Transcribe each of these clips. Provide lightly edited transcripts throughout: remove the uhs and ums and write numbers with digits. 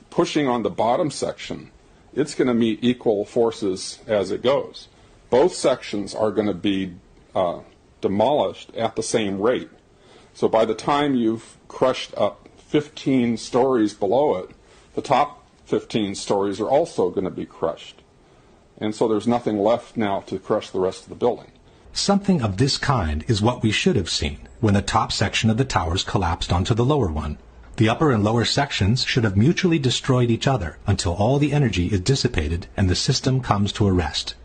pushing on the bottom section, it's going to meet equal forces as it goes. Both sections are going to be demolished at the same rate. So by the time you've crushed up 15 stories below it, the top 15 stories are also going to be crushed. And so there's nothing left now to crush the rest of the building. Something of this kind is what we should have seen when the top section of the towers collapsed onto the lower one. The upper and lower sections should have mutually destroyed each other until all the energy is dissipated and the system comes to a rest.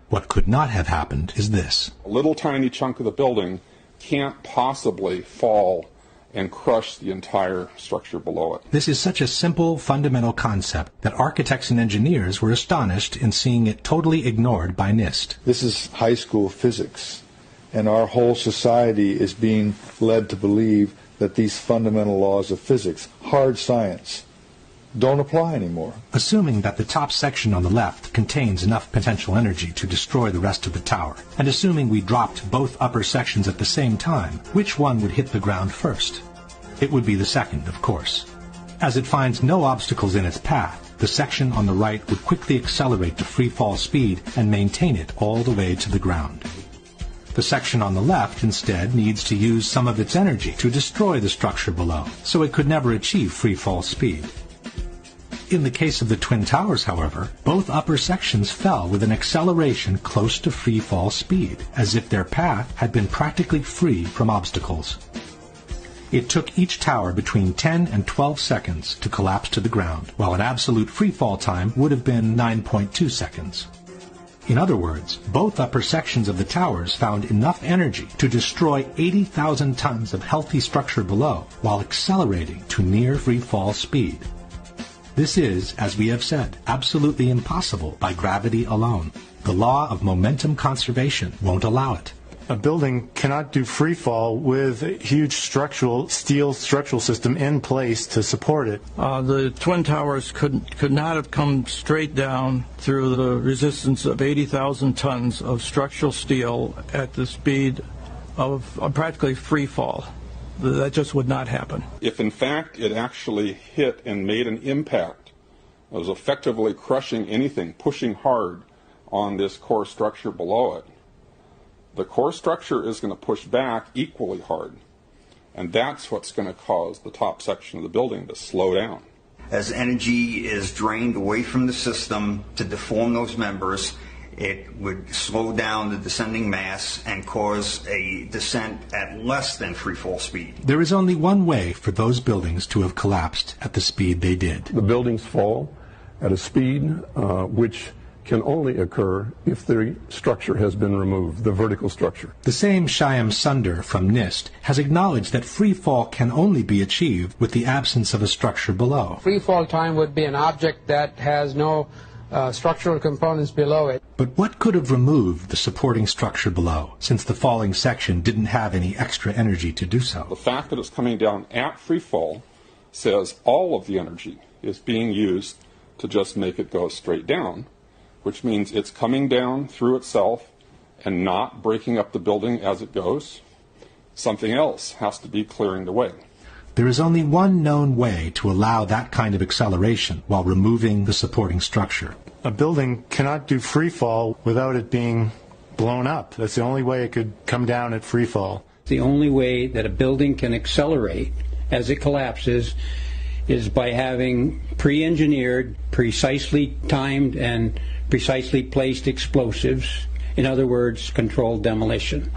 What could not have happened is this. A little tiny chunk of the building can't possibly fall and crush the entire structure below it. This is such a simple, fundamental concept that architects and engineers were astonished in seeing it totally ignored by NIST. This is high school physics, and our whole society is being led to believe that these fundamental laws of physics, hard science, don't apply anymore. Assuming that the top section on the left contains enough potential energy to destroy the rest of the tower, and assuming we dropped both upper sections at the same time, which one would hit the ground first? It would be the second, of course. As it finds no obstacles in its path, the section on the right would quickly accelerate to free fall speed and maintain it all the way to the ground. The section on the left, instead, needs to use some of its energy to destroy the structure below, so it could never achieve free fall speed. In the case of the Twin Towers, however, both upper sections fell with an acceleration close to free fall speed, as if their path had been practically free from obstacles. It took each tower between 10 and 12 seconds to collapse to the ground, while an absolute free fall time would have been 9.2 seconds. In other words, both upper sections of the towers found enough energy to destroy 80,000 tons of healthy structure below, while accelerating to near free fall speed. This is, as we have said, absolutely impossible by gravity alone. The law of momentum conservation won't allow it. A building cannot do free fall with a huge steel structural system in place to support it. The Twin Towers could not have come straight down through the resistance of 80,000 tons of structural steel at the speed of practically free fall. That just would not happen. If in fact it actually hit and made an impact, it was effectively crushing anything, pushing hard on this core structure below it, the core structure is going to push back equally hard. And that's what's going to cause the top section of the building to slow down. As energy is drained away from the system to deform those members, it would slow down the descending mass and cause a descent at less than free fall speed. There is only one way for those buildings to have collapsed at the speed they did. The buildings fall at a speed which can only occur if the structure has been removed, the vertical structure. The same Shyam Sunder from NIST has acknowledged that free fall can only be achieved with the absence of a structure below. Free fall time would be an object that has no structural components below it. But what could have removed the supporting structure below, since the falling section didn't have any extra energy to do so? The fact that it's coming down at free fall says all of the energy is being used to just make it go straight down, which means it's coming down through itself and not breaking up the building as it goes. Something else has to be clearing the way. There is only one known way to allow that kind of acceleration while removing the supporting structure. A building cannot do free fall without it being blown up. That's the only way it could come down at free fall. The only way that a building can accelerate as it collapses is by having pre-engineered, precisely timed, and precisely placed explosives. In other words, controlled demolition.